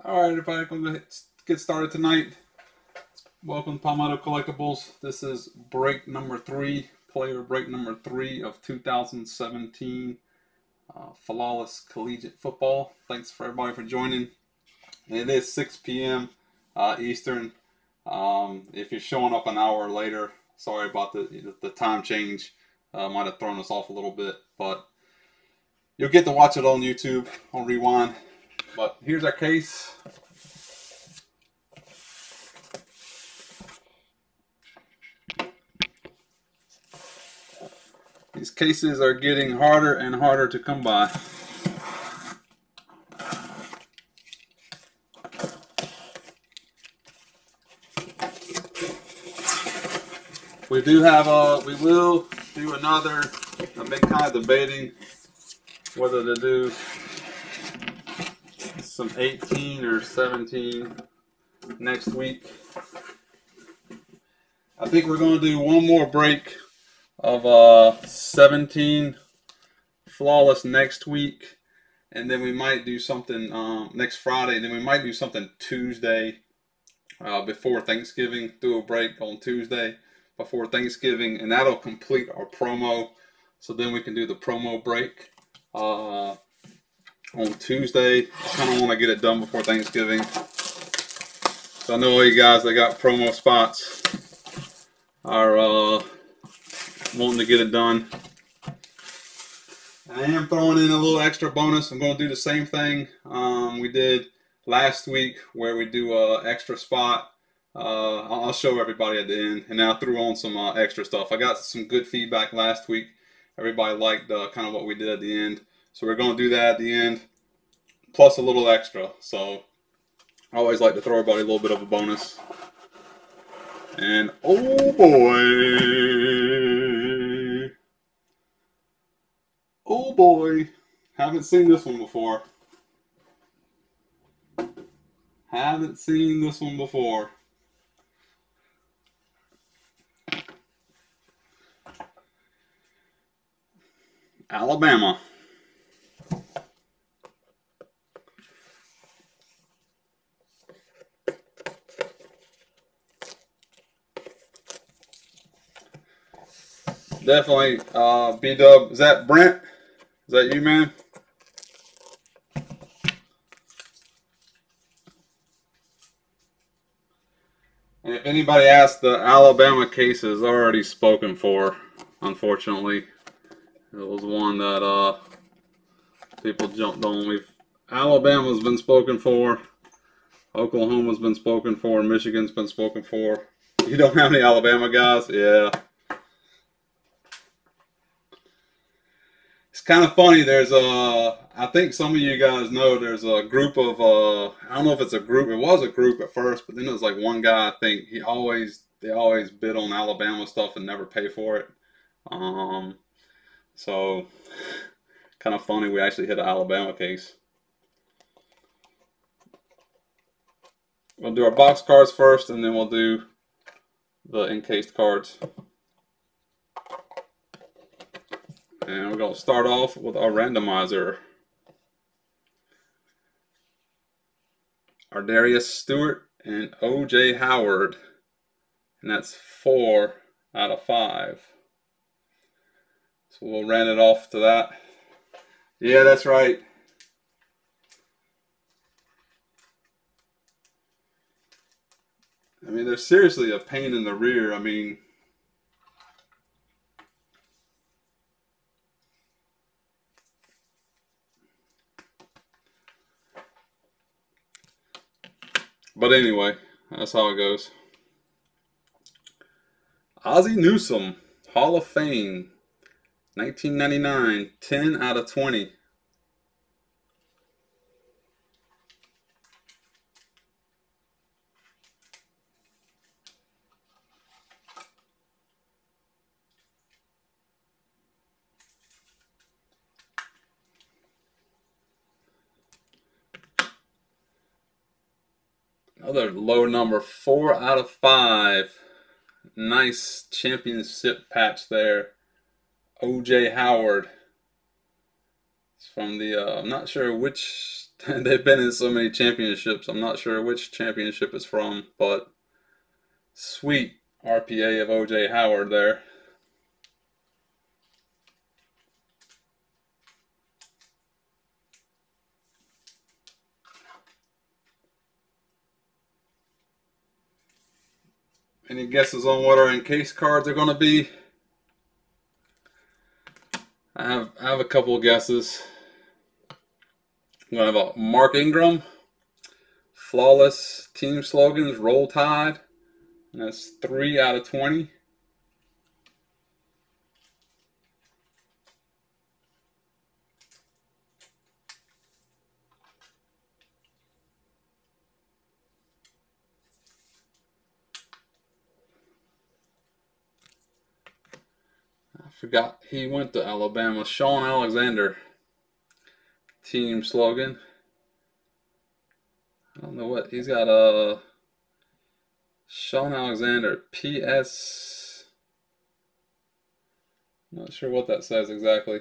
All right, everybody, gonna get started tonight. Welcome to Palmetto Collectables. This is break number 3, player break number 3 of 2017 Flawless Collegiate Football. Thanks for everybody for joining. It is 6 p.m. Eastern. If you're showing up an hour later, sorry about the time change. Might have thrown us off a little bit, but you'll get to watch it on YouTube on Rewind. But here's our case. These cases are getting harder and harder to come by. We will do another. I've been kind of debating whether to do some 18 or 17 next week. I think we're going to do one more break of 17 Flawless next week, and then we might do something next Friday, and then we might do something Tuesday before Thanksgiving. Do a break on Tuesday before Thanksgiving, and that'll complete our promo. So then we can do the promo break on Tuesday. I kind of want to get it done before Thanksgiving. So I know all you guys that got promo spots are wanting to get it done. I am throwing in a little extra bonus. I'm going to do the same thing we did last week, where we do an extra spot. I'll show everybody at the end, and now I threw on some extra stuff. I got some good feedback last week. Everybody liked kind of what we did at the end, so we're going to do that at the end, plus a little extra. So I always like to throw everybody a little bit of a bonus. And oh boy, haven't seen this one before. Haven't seen this one before. Alabama. Definitely B-Dub. Is that Brent? Is that you, man? And if anybody asks, the Alabama case is already spoken for, unfortunately. It was one that people jumped on. Alabama's been spoken for. Oklahoma's been spoken for. Michigan's been spoken for. You don't have any Alabama guys? Yeah. It's kind of funny. There's I think some of you guys know there's a group of I don't know if it's a group. It was a group at first, but then it was like one guy. I think they always bid on Alabama stuff and never pay for it. So kind of funny. We actually hit an Alabama case. We'll do our box cards first, and then we'll do the encased cards. And we're going to start off with our randomizer. Ardarius Stewart and O.J. Howard. And that's 4 out of 5. So we'll round it off to that. Yeah, that's right. I mean, they're seriously a pain in the rear. I mean, but anyway, that's how it goes. Ozzie Newsome, Hall of Fame, 1999, 10 out of 20. Another low number, 4 out of 5. Nice championship patch there. O.J. Howard. It's from the, I'm not sure which They've been in so many championships. I'm not sure which championship it's from, but sweet RPA of O.J. Howard there. Any guesses on what our encased cards are going to be? I have a couple of guesses. I'm going to have a Mark Ingram, Flawless Team Slogans, Roll Tide, and that's 3 out of 20. I forgot he went to Alabama. Sean Alexander, Team Slogan. I don't know what he's got. Sean Alexander, PS. Not sure what that says exactly.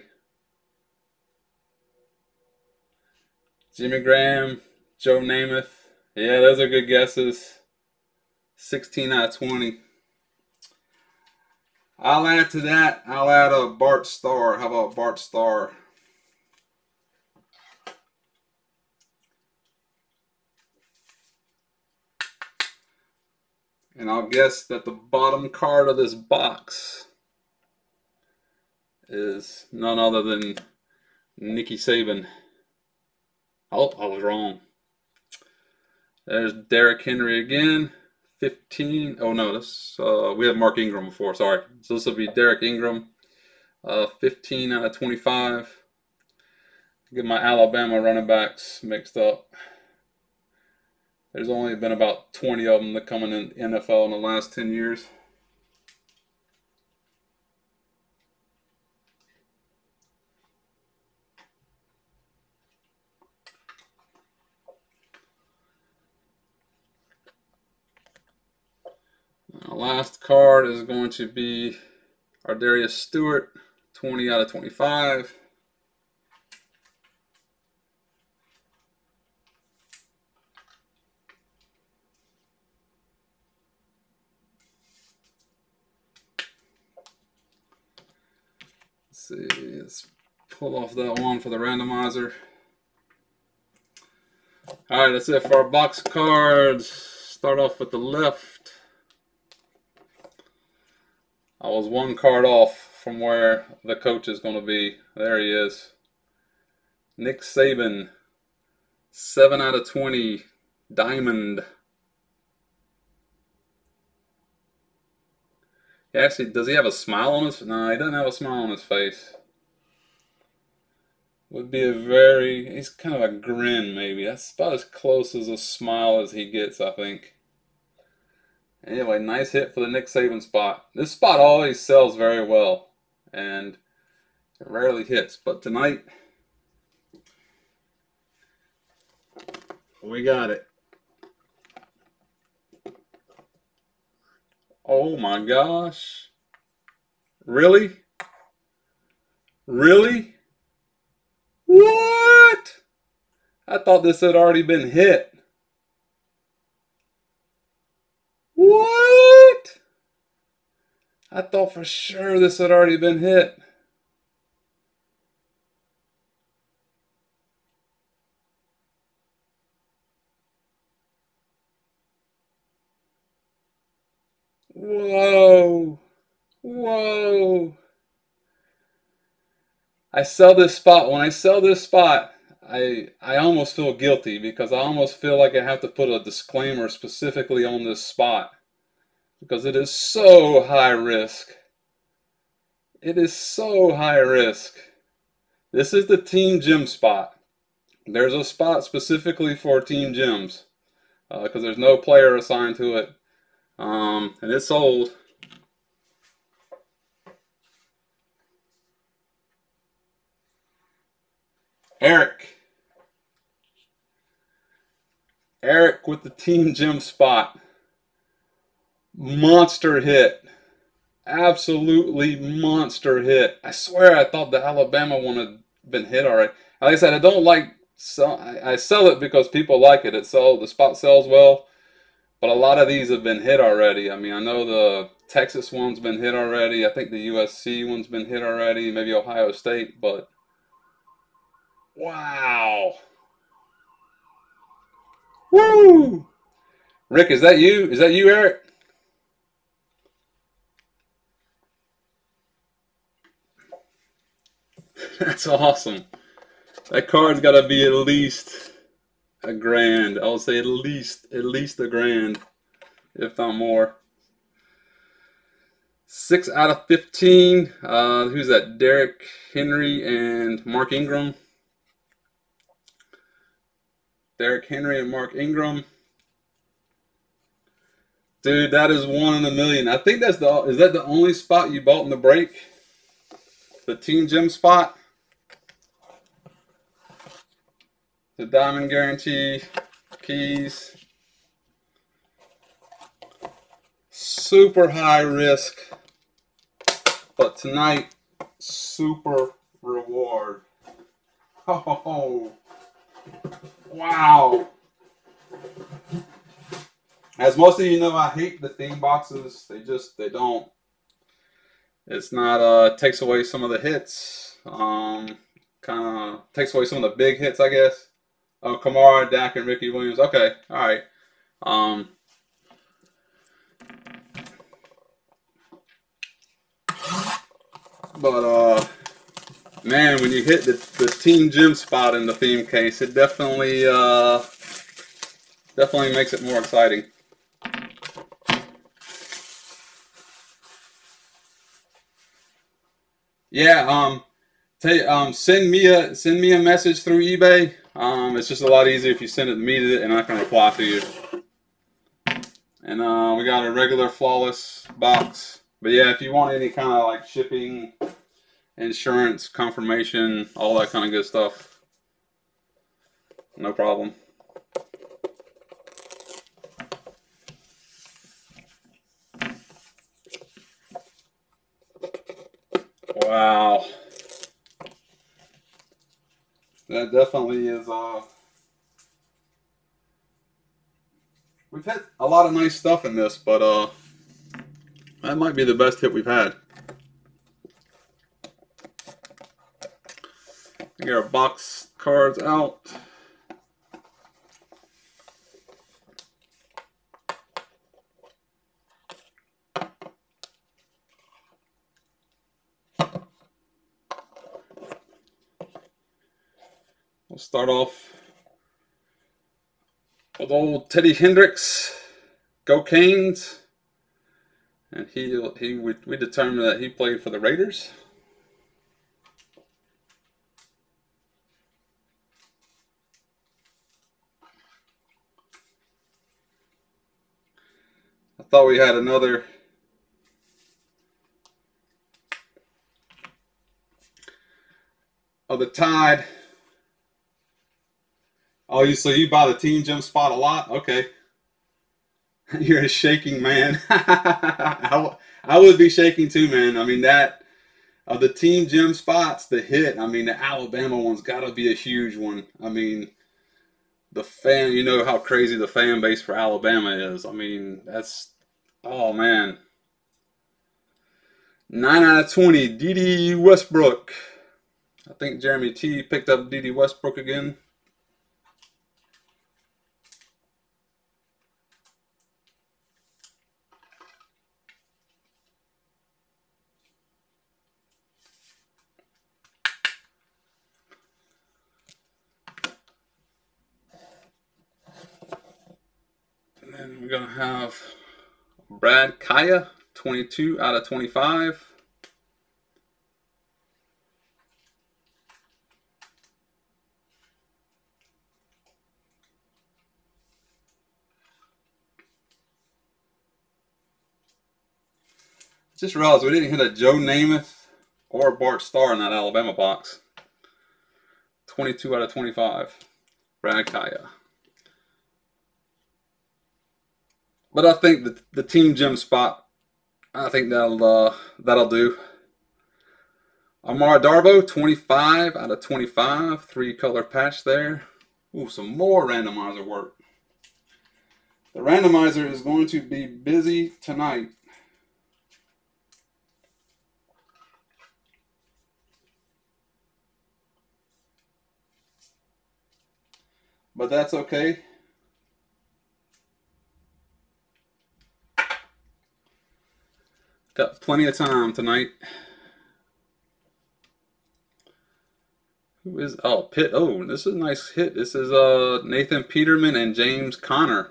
Jimmy Graham, Joe Namath. Yeah, those are good guesses. 16 out of 20. I'll add to that. I'll add a Bart Starr. How about Bart Starr? And I'll guess that the bottom card of this box is none other than Nicky Saban. Oh, I was wrong. There's Derrick Henry again. 15. Oh no, this we had Mark Ingram before. Sorry. So this will be Derrick Ingram. 15 out of 25. Get my Alabama running backs mixed up. There's only been about 20 of them that come in the NFL in the last 10 years. Our last card is going to be Ardarius Stewart, 20 out of 25. Let's see, let's pull off that one for the randomizer. All right, that's it for our box cards. Start off with the left. I was one card off from where the coach is going to be. There he is. Nick Saban, 7 out of 20, Diamond. Actually, does he have a smile on his face? No, he doesn't have a smile on his face. Would be he's kind of a grin maybe. That's about as close as a smile as he gets, I think. Anyway, nice hit for the Nick Saban spot. This spot always sells very well, and it rarely hits. But tonight, we got it. Oh my gosh. Really? Really? What? I thought this had already been hit. What? I thought for sure this had already been hit. Whoa. Whoa. I sell this spot. When I sell this spot, I almost feel guilty because I almost feel like I have to put a disclaimer specifically on this spot because it is so high risk. It is so high risk. This is the Team Gym spot. There's a spot specifically for Team Gyms because there's no player assigned to it. And it's sold. Eric with the Team Gym spot. Monster hit. Absolutely monster hit. I swear I thought the Alabama one had been hit already. Like I said, I don't like So I sell it because people like it. The spot sells well, but a lot of these have been hit already. I mean, I know the Texas one's been hit already. I think the USC one's been hit already. Maybe Ohio State, but wow. Woo! Rick, is that you? Is that you, Eric? That's awesome. That card's got to be at least a grand. I'll say at least a grand, if not more. 6 out of 15. Who's that? Derrick Henry and Mark Ingram. Derrick Henry and Mark Ingram. Dude, that is 1 in a million. I think is that the only spot you bought in the break? The Team Gem spot? The Diamond Guarantee keys. Super high risk, but tonight, super reward. Oh, wow. As most of you know, I hate the theme boxes. They don't. It's not, it takes away some of the hits. Kind of takes away some of the big hits, I guess. Oh, Kamara, Dak, and Ricky Williams. Okay, all right. But man, when you hit the Team Gem spot in the theme case, it definitely makes it more exciting. Yeah, send me a message through eBay. It's just a lot easier if you send it to me, and I can reply to you. And we got a regular flawless box. But yeah, if you want any kind of like shipping, insurance, confirmation, all that kind of good stuff, no problem. Wow. That definitely is, we've had a lot of nice stuff in this, but that might be the best hit we've had. Get our box cards out. We'll start off with old Teddy Hendricks, Go Canes, and we determined that he played for the Raiders. I thought we had another of the Tide. Oh, so you buy the Team Gem spot a lot? Okay. You're a shaking man. I would be shaking too, man. I mean, that of the Team Gem spots, the hit, I mean, the Alabama one's got to be a huge one. I mean, you know how crazy the fan base for Alabama is. I mean, oh man. 9 out of 20, D.D. Westbrook. I think Jeremy T picked up D.D. Westbrook again. And then we're going to have Brad Kaya, 22 out of 25. Just realized we didn't hit a Joe Namath or a Bart Starr in that Alabama box. 22 out of 25. Brad Kaya. But I think the Team Gem spot, I think that'll do. Amara Darbo, 25 out of 25. 3-color patch there. Ooh, some more randomizer work. The randomizer is going to be busy tonight. But that's okay. Got plenty of time tonight. Who is, oh, Pitt. Oh, this is a nice hit. This is Nathan Peterman and James Conner.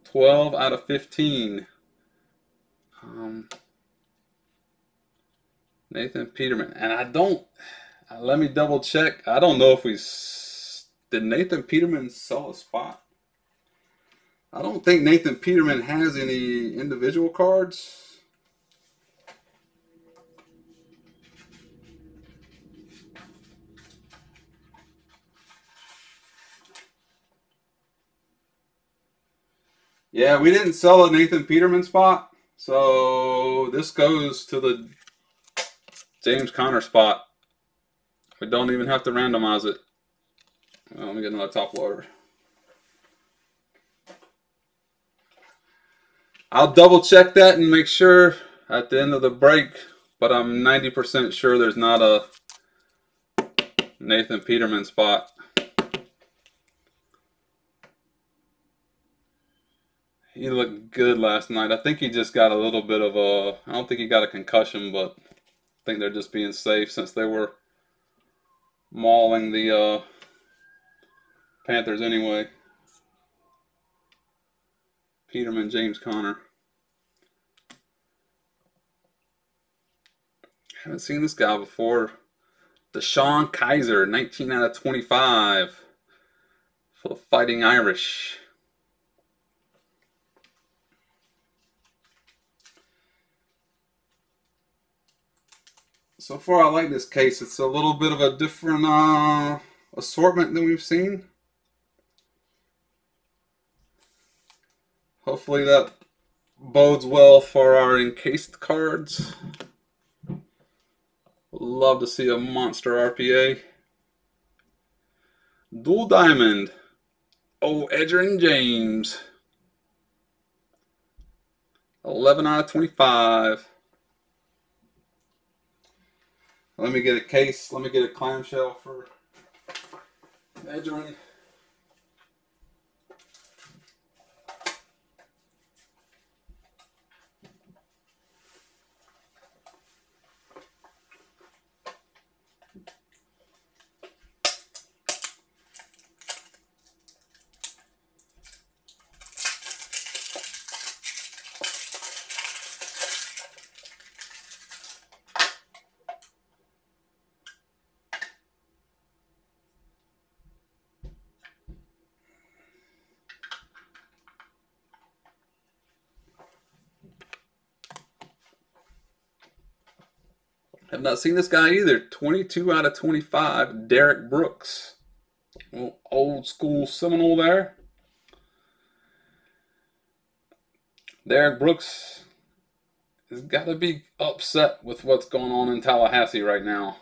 12 out of 15. Nathan Peterman. And I don't, let me double check. I don't know if did Nathan Peterman sell a spot? I don't think Nathan Peterman has any individual cards. Yeah, we didn't sell a Nathan Peterman spot. So this goes to the James Conner spot. We don't even have to randomize it. Well, let me get another top loader. I'll double check that and make sure at the end of the break, but I'm 90% sure there's not a Nathan Peterman spot. He looked good last night. I think he just got a little bit of a, I don't think he got a concussion, but I think they're just being safe since they were mauling the Panthers anyway. Peterman, James Conner. Haven't seen this guy before. Deshaun Kaiser, 19 out of 25 for the Fighting Irish. So far, I like this case. It's a little bit of a different assortment than we've seen. Hopefully that bodes well for our encased cards. Love to see a monster RPA. Dual Diamond. Oh, Edgerrin James. 11 out of 25. Let me get a case. Let me get a clamshell for Edgerrin. Have not seen this guy either. 22 out of 25, Derek Brooks. Old school Seminole there. Derek Brooks has got to be upset with what's going on in Tallahassee right now.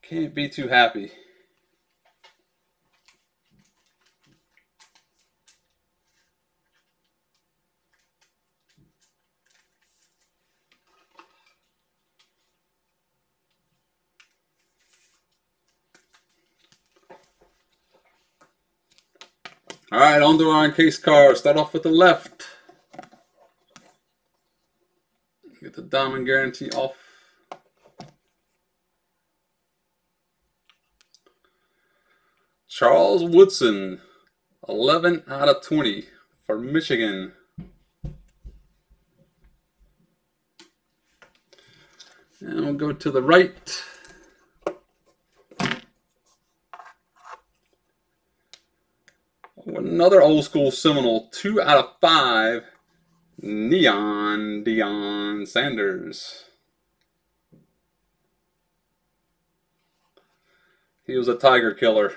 Can't be too happy. All right, on to our encased cards. Start off with the left. Get the diamond guarantee off. Charles Woodson, 11 out of 20 for Michigan. And we'll go to the right. Another old school Seminole, 2 out of 5, Neon Deion Sanders. He was a Tiger killer.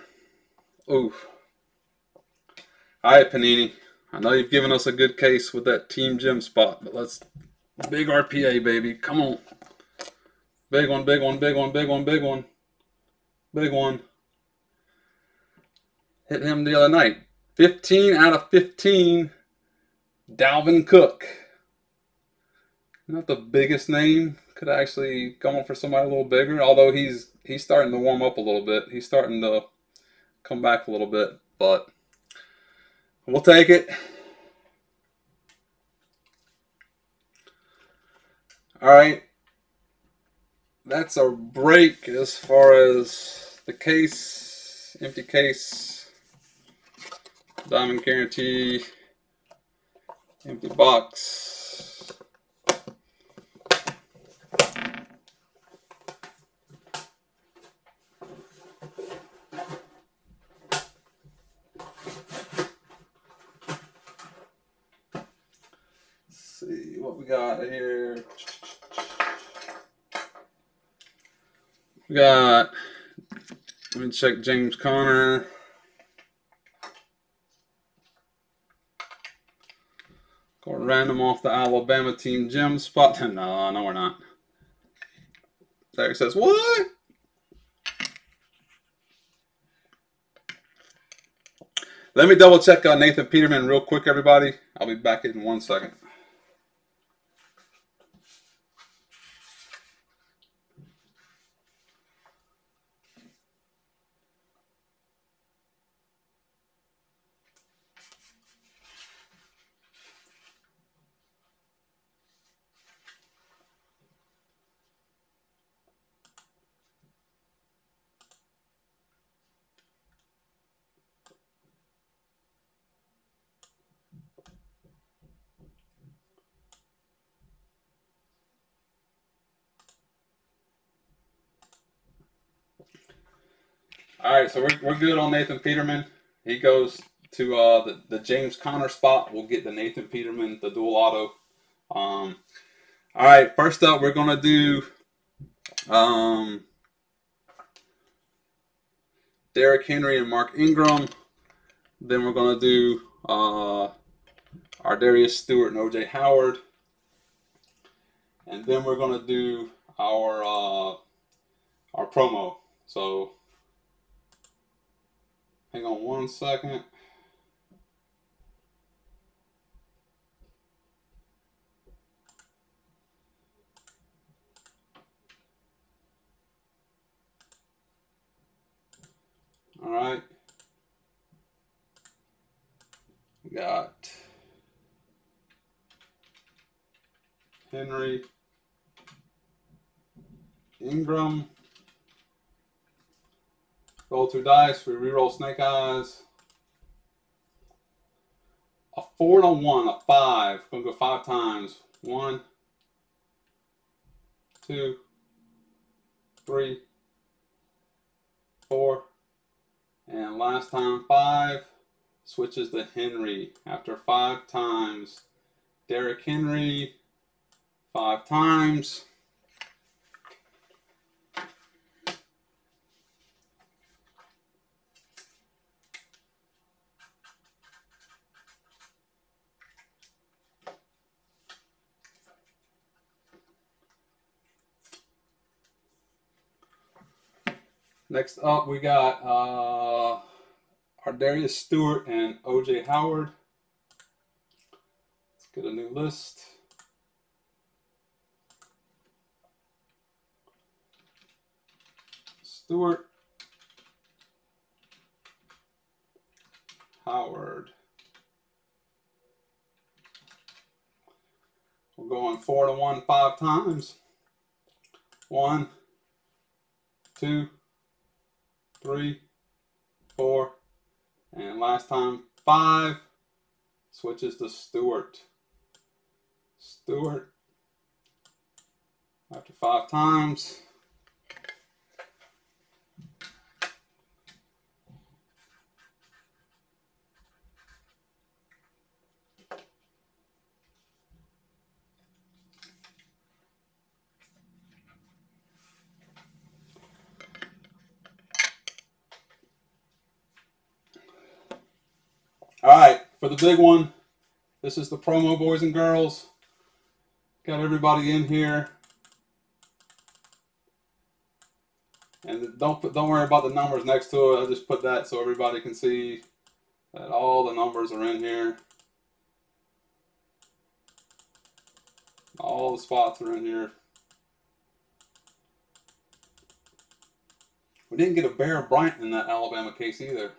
Oof. All right, Panini. I know you've given us a good case with that Team Gym spot, but let's, big RPA, baby. Come on. Big one, big one, big one, big one, big one. Big one. Hit him the other night. 15 out of 15. Dalvin Cook. Not the biggest name. Could actually go on for somebody a little bigger. Although he's starting to warm up a little bit. He's starting to come back a little bit. But we'll take it. All right. That's a break as far as the case. Empty case. Diamond guarantee. Empty box. See what we got here. We got, let me check James Conner. Going random off the Alabama team gem spot. No, we're not. Derek says, what? Let me double check Nathan Peterman real quick, everybody. I'll be back in 1 second. All right, so we're good on Nathan Peterman. He goes to the James Conner spot. We'll get the Nathan Peterman, the dual auto. All right, first up, we're going to do Derrick Henry and Mark Ingram. Then we're going to do Ardarius Stewart and O.J. Howard. And then we're going to do our promo. So hang on 1 second. All right. We got Henry, Ingram. Roll 2 dice. We reroll Snake Eyes. A 4 and a 1, a 5. Gonna go 5 times. 1, 2, 3, 4, and last time 5. Switches to Henry after 5 times. Derrick Henry 5 times. Next up, we got Ardarius Stewart and O.J. Howard. Let's get a new list. Stewart, Howard. We're going 4 to 1, 5 times. 1, 2, 3, 4, and last time 5. Switches to Stewart. Stewart after 5 times. All right, for the big one, this is the promo, boys and girls. Got everybody in here. And don't worry about the numbers next to it. I'll just put that so everybody can see that all the numbers are in here. All the spots are in here. We didn't get a Bear Bryant in that Alabama case either.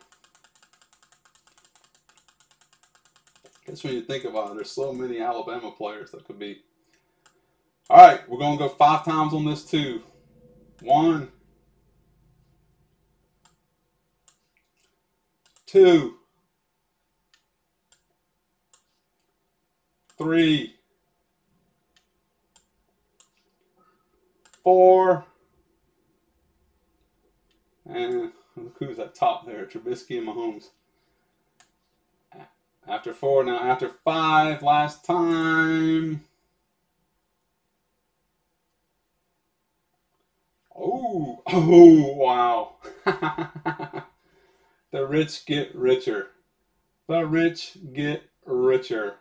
Guess when you think about it, there's so many Alabama players that could be. All right, we're going to go 5 times on this too. 1, 2, 3, 4, and look who's at top there, Trubisky and Mahomes. After 4, now after 5, last time. Oh, wow. The rich get richer. The rich get richer.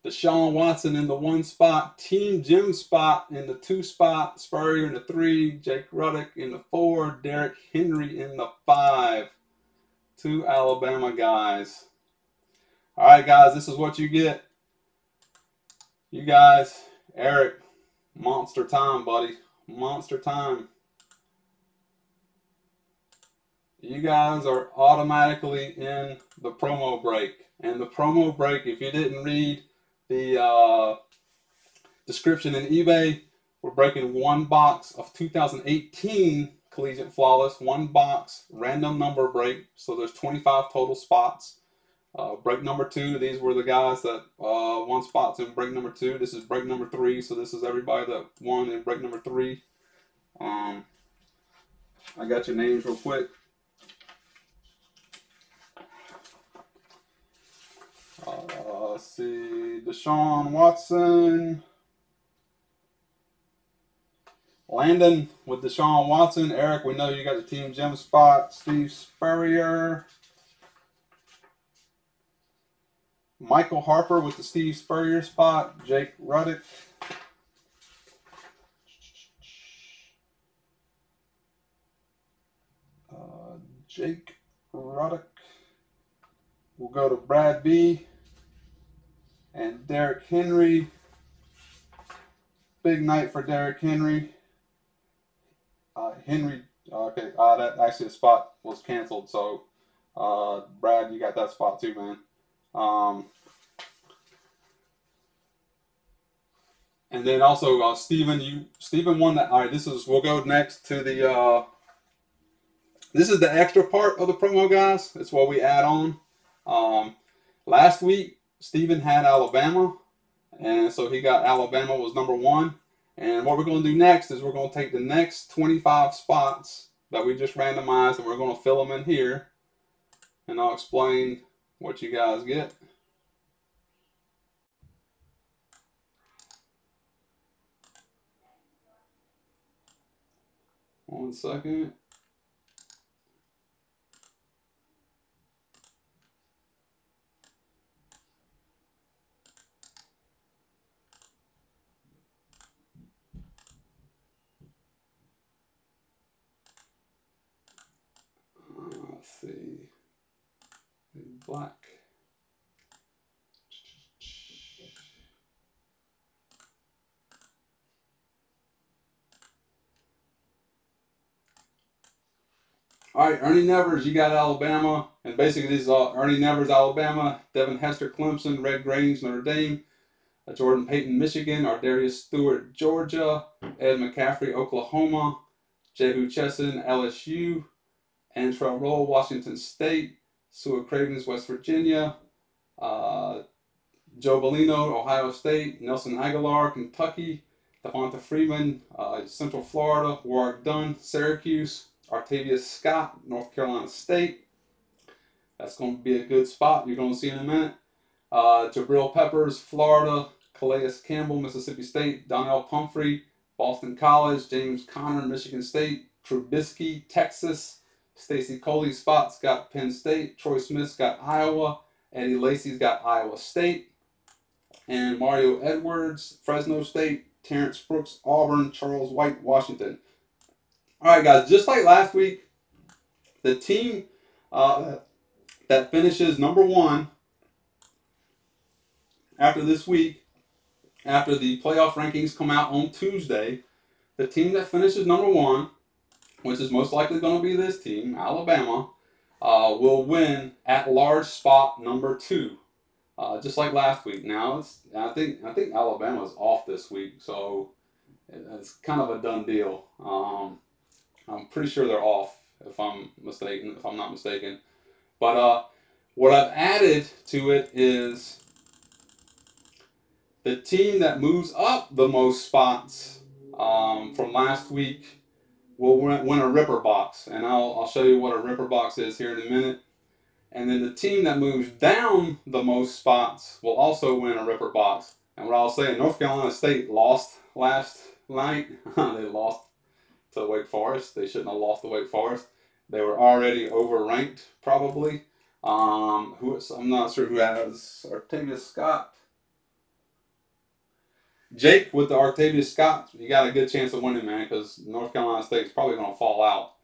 Deshaun Watson in the 1 spot. Team Jim spot in the 2 spot. Spurrier in the 3. Jake Ruddick in the 4. Derrick Henry in the 5. 2 Alabama guys. All right, guys, this is what you get. You guys, Eric, monster time, buddy. Monster time. You guys are automatically in the promo break. And the promo break, if you didn't read the description in eBay, we're breaking 1 box of 2018 Collegiate Flawless, 1 box random number break. So there's 25 total spots. Break number 2, these were the guys that won spots in break number 2. This is break number 3, so this is everybody that won in break number 3. I got your names real quick. Let's see, Deshaun Watson. Landon with Deshaun Watson. Eric, we know you got the Team Gem spot. Steve Spurrier. Michael Harper with the Steve Spurrier spot. Jake Ruddick. Jake Ruddick. We'll go to Brad B. And Derrick Henry. Big night for Derrick Henry. Okay, that actually the spot was canceled, so Brad, you got that spot too, man. And then also Steven won that. All right, we'll go next to the this is the extra part of the promo, guys. It's what we add on. Last week Steven had Alabama, and so he got Alabama was number 1. And what we're going to do next is we're going to take the next 25 spots that we just randomized, and we're going to fill them in here. And I'll explain what you guys get. One second. Let's see. Black. All right, Ernie Nevers, you got Alabama. And basically, this is all Ernie Nevers, Alabama. Devin Hester, Clemson. Red Grange, Notre Dame. Jordan Payton, Michigan. Ardarius Stewart, Georgia. Ed McCaffrey, Oklahoma. Jehu Chesson, LSU. Antrell Roll, Washington State. Sua Cravens, West Virginia. Joe Bellino, Ohio State. Nelson Aguilar, Kentucky. Devonta Freeman, Central Florida. Warwick Dunn, Syracuse. Artavius Scott, North Carolina State. That's going to be a good spot. You're going to see in a minute. Jabril Peppers, Florida. Calais Campbell, Mississippi State. Donnell Pumphrey, Boston College. James Conner, Michigan State. Trubisky, Texas. Stacy Coley's spot's got Penn State. Troy Smith's got Iowa. Eddie Lacy's got Iowa State. And Mario Edwards, Fresno State. Terrence Brooks, Auburn. Charles White, Washington. All right, guys. Just like last week, the team that finishes number one after this week, after the playoff rankings come out on Tuesday, the team that finishes number one, which is most likely going to be this team, Alabama, will win at large spot number 2, just like last week. Now I think Alabama's off this week, so it's kind of a done deal. I'm pretty sure they're off, if I'm not mistaken. But what I've added to it is the team that moves up the most spots from last week will win a Ripper box, and I'll show you what a Ripper box is here in a minute. And then the team that moves down the most spots will also win a Ripper box. And what I'll say, North Carolina State lost last night. They lost to Wake Forest. They shouldn't have lost to Wake Forest. They were already overranked, probably. I'm not sure who has Octavius Scott. Jake with the Octavius Scott, you got a good chance of winning, man, because North Carolina State is probably going to fall out.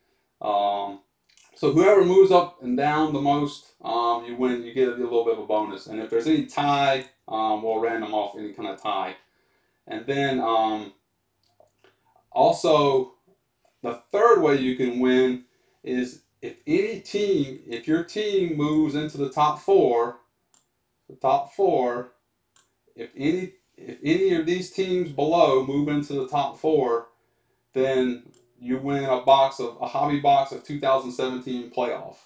So whoever moves up and down the most, you win. You get a little bit of a bonus. And if there's any tie, we'll random off any kind of tie. And then also, the third way you can win is if your team moves into the top four, if any of these teams below move into the top 4, then you win a hobby box of 2017 playoff.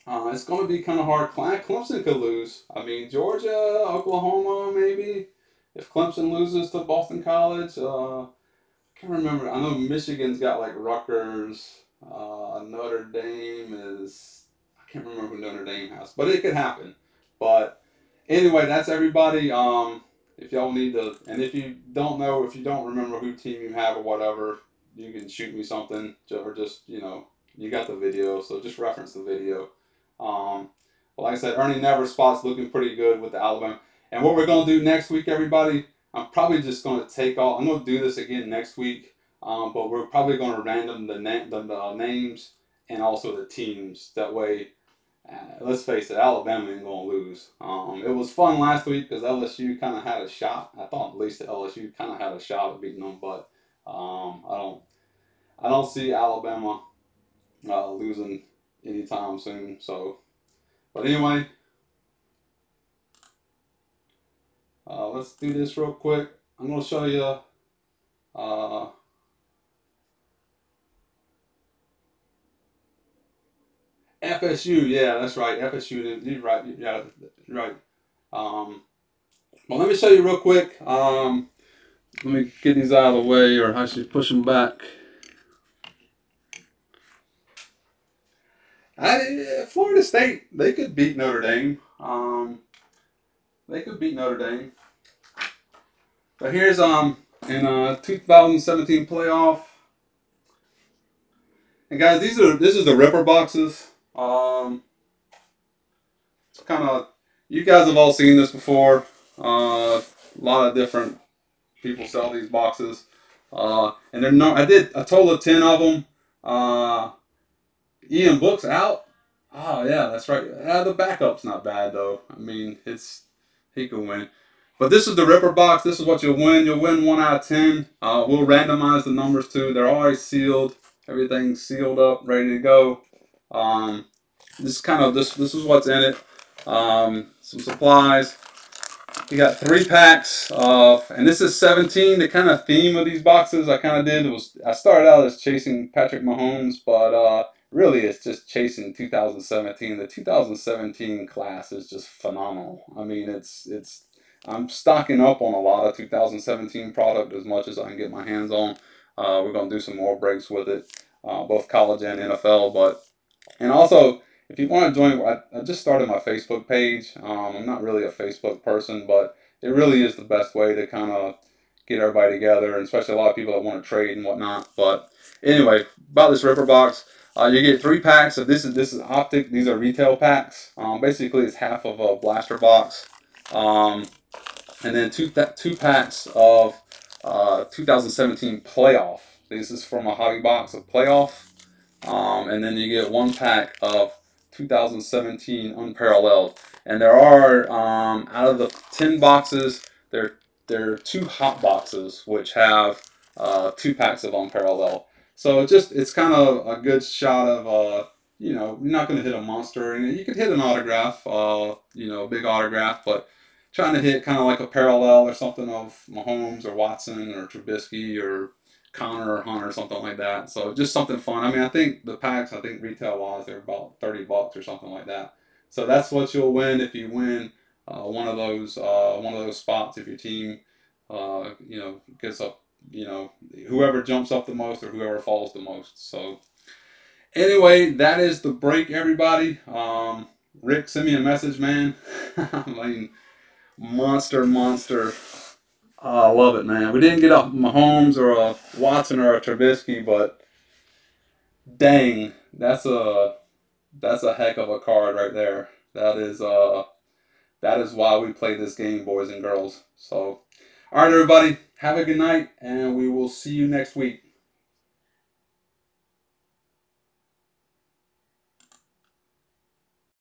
It's going to be kind of hard. Clemson could lose. I mean, Georgia, Oklahoma, maybe. If Clemson loses to Boston College, I can't remember. I know Michigan's got like Rutgers. Notre Dame is. I can't remember who Notre Dame has, but it could happen. But anyway, that's everybody. If y'all need to, and if you don't remember who team you have or whatever, you can shoot me something, or just, you got the video, so just reference the video. Well, like I said, Ernie Never spot's looking pretty good with the Alabama. And what we're going to do next week, everybody, I'm probably just going to take off. I'm going to do this again next week, but we're probably going to random the names and also the teams. That way, let's face it, Alabama ain't going to lose. It was fun last week because LSU kind of had a shot. I thought at least the LSU kind of had a shot at beating them, but I don't see Alabama losing anytime soon. So, but anyway, let's do this real quick. I'm going to show you FSU. Yeah, that's right. FSU. You're right. Yeah, right. Well, let me show you real quick. Let me get these out of the way, or I should push them back. Florida State, they could beat Notre Dame. They could beat Notre Dame. But here's in 2017 playoff. And guys, this is the Ripper boxes. It's kind of, you guys have all seen this before. A lot of different people sell these boxes. And they're not. I did a total of 10 of them. Ian Book's out. Oh yeah, that's right. The backup's not bad though. I mean, he can win. But this is the Ripper box. This is what you'll win. You'll win 1 out of 10. We'll randomize the numbers too. They're already sealed. Everything's sealed up, ready to go. This is what's in it. Some supplies. You got 3 packs of, and this is 17. The kind of theme of these boxes I kind of did was, I started out as chasing Patrick Mahomes, but really it's just chasing 2017. The 2017 class is just phenomenal. I mean, I'm stocking up on a lot of 2017 product as much as I can get my hands on. We're going to do some more breaks with it, both college and NFL. And also, if you want to join, I just started my Facebook page. I'm not really a Facebook person, but it really is the best way to kind of get everybody together, and especially a lot of people that want to trade and whatnot. But anyway, about this Ripper box, you get 3 packs. So this is optic. These are retail packs. Basically, it's half of a blaster box. And then two packs of 2017 playoff. This is from a hobby box of Playoff. And then you get 1 pack of 2017 Unparalleled. And there are, out of the 10 boxes, there are 2 hot boxes which have 2 packs of Unparalleled. So it's kind of a good shot of, you know, you're not going to hit a monster. And you could hit an autograph, you know, big autograph, but trying to hit kind of like a parallel or something of Mahomes or Watson or Trubisky or Connor or Hunter or something like that. So just something fun. I mean, I think the packs, I think retail wise, they're about $30 or something like that. So that's what you'll win if you win one of those spots. If your team, you know, gets up, you know, whoever jumps up the most or whoever falls the most. So anyway, that is the break, everybody. Rick, send me a message, man. I mean, monster. I love it, man. We didn't get a Mahomes or a Watson or a Trubisky, but dang, that's a heck of a card right there. That is why we play this game, boys and girls. So, all right, everybody, have a good night, and we will see you next week.